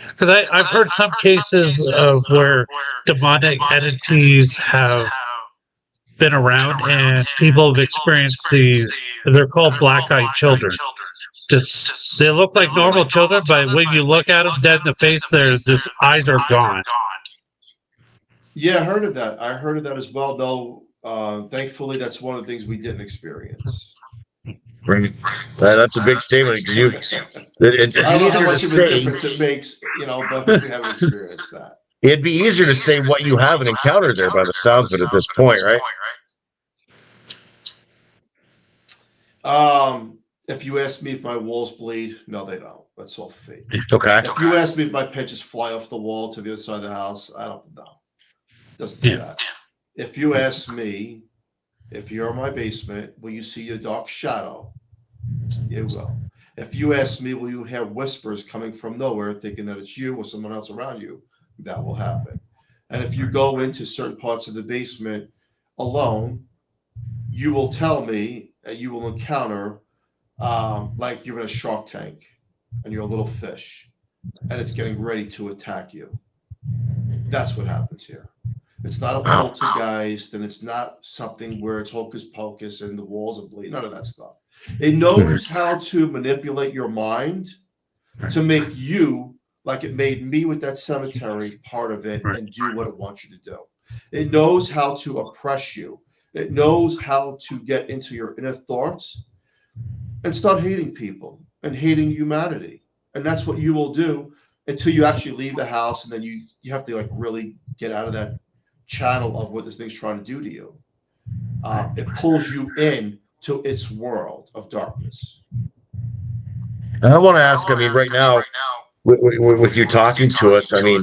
Because I've heard some cases of where demonic entities have been around and people have experienced they're called black-eyed children. Just they look like normal children, but when you look at them dead in the face, this eyes are gone. Yeah, I heard of that. I heard of that as well, though. Thankfully, that's one of the things we didn't experience. Right. That's a big statement because it'd be I don't know how easier to much of a say. difference it makes, but we haven't experienced that. It'd be easier to say what you haven't encountered there by the sounds of it at this point, right? If you ask me if my walls bleed, no, they don't. That's all fake. Okay. If you ask me if my pitches fly off the wall to the other side of the house, I don't know. It doesn't do that. If you ask me, if you're in my basement, will you see a dark shadow? You will. If you ask me, will you hear whispers coming from nowhere, thinking that it's you or someone else around you? That will happen. And if you go into certain parts of the basement alone, you will tell me that you will encounter like you're in a shark tank and you're a little fish and it's getting ready to attack you. That's what happens here. It's not a poltergeist and it's not something where it's hocus pocus and the walls are bleeding. None of that stuff. It knows how to manipulate your mind to make you, like it made me with that cemetery, part of it and do what it wants you to do. It knows how to oppress you. It knows how to get into your inner thoughts and start hating people and hating humanity. And that's what you will do until you actually leave the house. And then you have to like really get out of that channel of what this thing's trying to do to you. It pulls you in to its world of darkness. And I want to ask, I mean, right now, with you talking to us, I mean,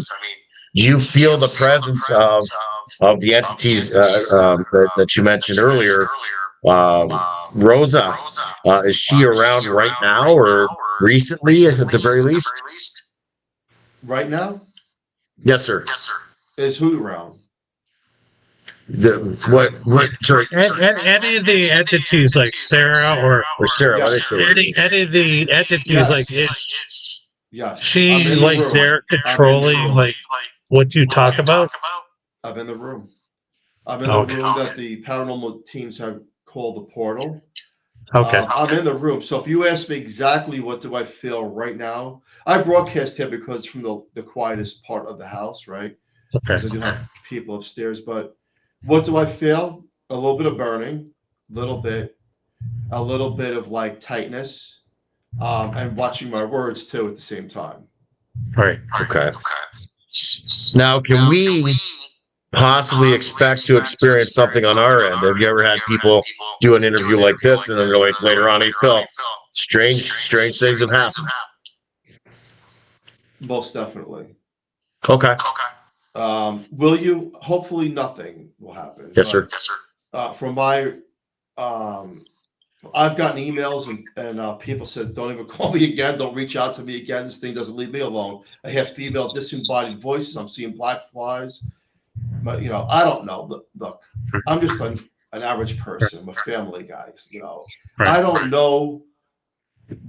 do you feel the presence of the entities that you mentioned earlier? Rosa, is she around right now or recently at the very least? Right now? Yes, sir. Is who around? Sorry. Any of the entities like Sarah or Sarah, what Yes. did I say? any of the entities Yes. like is Yes. she I'm in the like room. they're I'm in the controlling room. like what you talk about? I'm in the room. I'm in the room that the paranormal teams have called the portal. Okay. I'm in the room. So if you ask me exactly what do I feel right now, I broadcast here because from the quietest part of the house, right? Okay. Because I do have people upstairs. But what do I feel? A little bit of burning, a little bit of like tightness, and watching my words too at the same time. Right. Okay. Now, can we possibly expect to experience something on our end? Have you ever had people do an interview like this and then go later on, hey, Phil, strange things have happened? Most definitely. Okay. Will you? Hopefully nothing will happen. Yes, sir. From my, I've gotten emails and people said, don't even call me again. Don't reach out to me again. This thing doesn't leave me alone. I have female disembodied voices. I'm seeing black flies. But, I don't know. Look, I'm just an average person. I'm a family guy. I don't know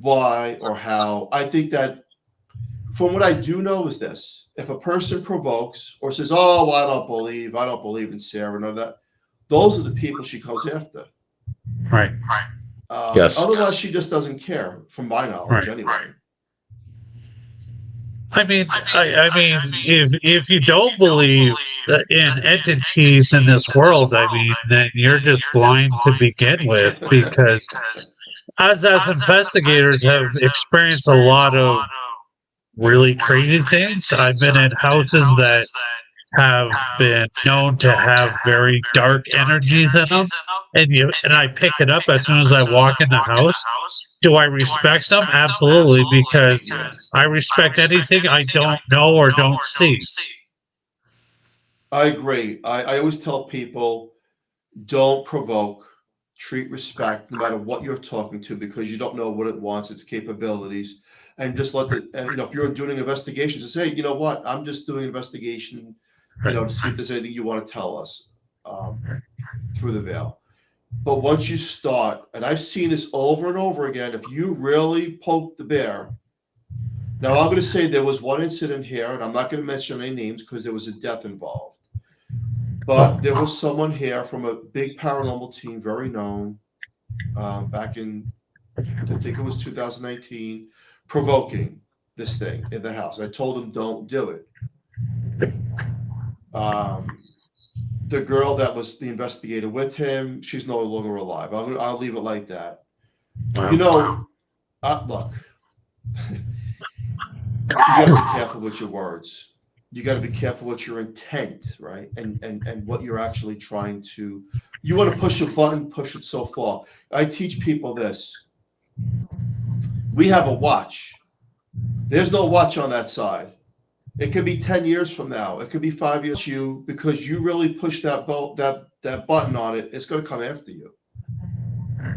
why or how. I think that from what I do know is this: if a person provokes or says, "Oh, well, I don't believe in Sarah," none of that, those are the people she goes after. Right. Yes. Otherwise, she just doesn't care, from my knowledge, anyway. I mean, if you don't believe in entities in this world, I mean, then you're just blind to begin with, because as investigators have experienced a lot of really crazy things. I've been in houses that have been known to have very dark energies in them, and I pick it up as soon as I walk in the house. Do I respect them? Absolutely, because I respect anything I don't know or don't see. I agree. I always tell people, don't provoke, treat respect no matter what you're talking to, because you don't know what it wants, its capabilities. and just let the, and, if you're doing an investigation, just say, you know what, I'm just doing an investigation, to see if there's anything you want to tell us through the veil. But once you start, and I've seen this over and over again, if you really poke the bear. Now, I'm going to say there was one incident here, and I'm not going to mention any names because there was a death involved. But there was someone here from a big paranormal team, very known, back in, I think it was 2019, provoking this thing in the house. I told him, don't do it. The girl that was the investigator with him, she's no longer alive. I'll leave it like that. Wow. Look, you got to be careful with your words. You got to be careful with your intent, right? And what you're actually trying to. You want to push a button, push it so far. I teach people this. We have a watch. There's no watch on that side. It could be 10 years from now. It could be 5 years. Because you really push that button on it, it's going to come after you.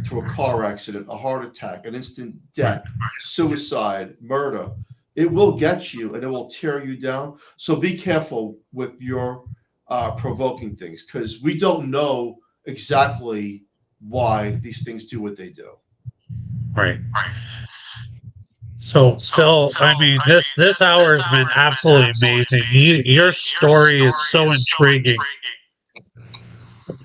Through a car accident, a heart attack, an instant death, suicide, murder. It will get you and it will tear you down. So be careful with your provoking things, because we don't know exactly why these things do what they do. Right. So, Phil, I mean, this hour has been absolutely amazing. Your story is so intriguing.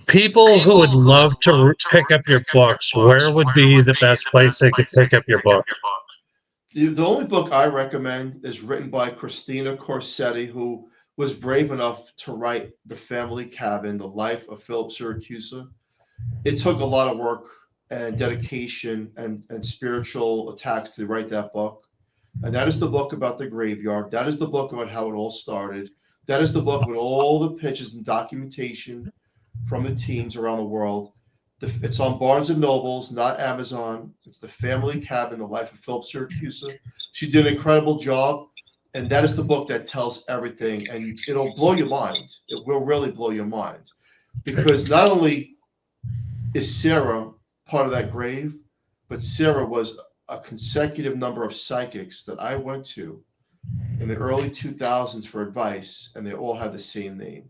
People who would love to pick up your books, where would be the best place they could pick up your book? The only book I recommend is written by Christina Corsetti, who was brave enough to write The Family Cabin, The Life of Philip Siracusa. It took a lot of work and dedication and spiritual attacks to write that book. And that is the book about the graveyard. That is the book about how it all started. That is the book with all the pictures and documentation from the teams around the world. It's on Barnes and Nobles, not Amazon. It's The Family Cabin, The Life of Philip Siracusa. She did an incredible job. And that is the book that tells everything. And it'll blow your mind. It will really blow your mind. Because not only is Sarah part of that grave, but Sarah was a consecutive number of psychics that I went to in the early 2000s for advice, and they all had the same name.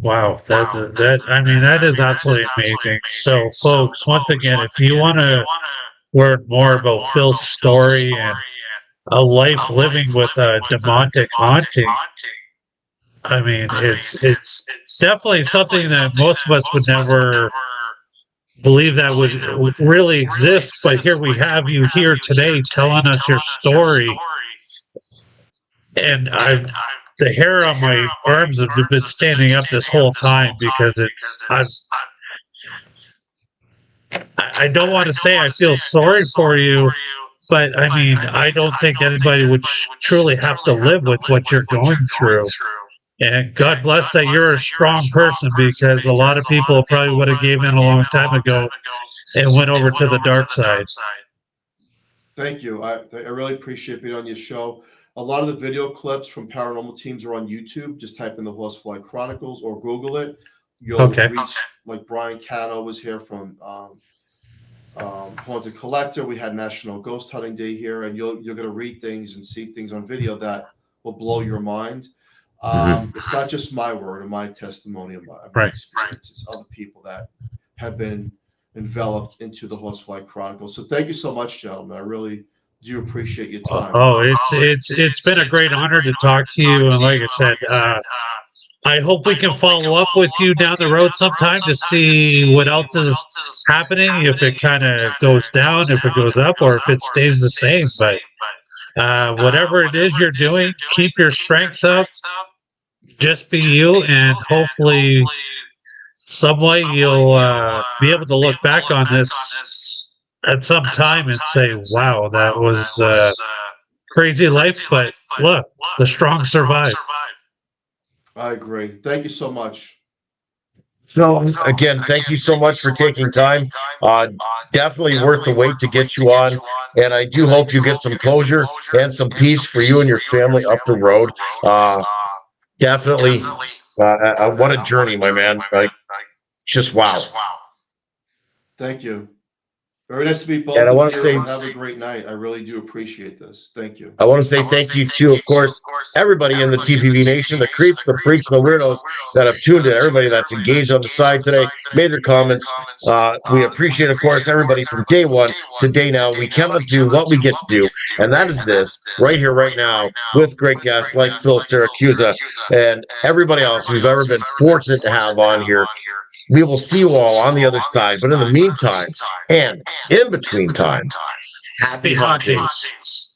Wow, that is absolutely amazing. So, folks, once again, if you want to learn more about Phil's story and a life living with a demonic haunting, I mean, it's definitely something that most of us would never believe that would really exist. But here we have you here today telling us your story, and the hair on my arms have been standing up this whole time because I don't want to say I feel sorry for you, but I mean, I don't think anybody would truly have to live with what you're going through. And God bless that you're a strong person, because a lot of people probably would have gave in a long time ago and went over to the dark side. Thank you. I really appreciate being on your show. A lot of the video clips from paranormal teams are on YouTube. Just type in the Horsefly Chronicles or Google it. You'll reach, like Brian Cano was here from Haunted Collector. We had National Ghost Hunting Day here, and you're going to read things and see things on video that will blow your mind. It's not just my word or my testimony of my experience. It's other people that have been enveloped into the Horsefly Chronicles. So thank you so much, gentlemen. I really do appreciate your time. Oh, it's been a great honor to talk to you. And like I said, I hope we can follow up with you down the road sometime to see what else is happening, if it kind of goes down, if it goes up, or if it stays the same. But whatever it is you're doing, keep your strength up. Just be you, and hopefully some way you'll be able to look back on this at some time and say, wow, that was a crazy life, but look, the strong survive. I agree. Thank you so much. So again, thank you so much for taking time. Definitely worth the wait to get you on. And I do hope you get some closure and some peace for you and your family up the road. Definitely. What a journey, my man. Like, just wow. Thank you. Very nice to meet both And I of want to you. say, Have a great night. I really do appreciate this. Thank you. I want to say thank you to, of course, everybody in the TPV Nation, the creeps, the freaks, and the weirdos that have tuned in, everybody that's engaged on the side today, made their comments. We appreciate, of course, everybody from day one to day now. We cannot do what we get to do, and that is this right here, right now, with great guests like Phil Siracusa and everybody else we've ever been fortunate to have on here. We will see you all on the other side. But in the meantime, and in between time, happy hauntings.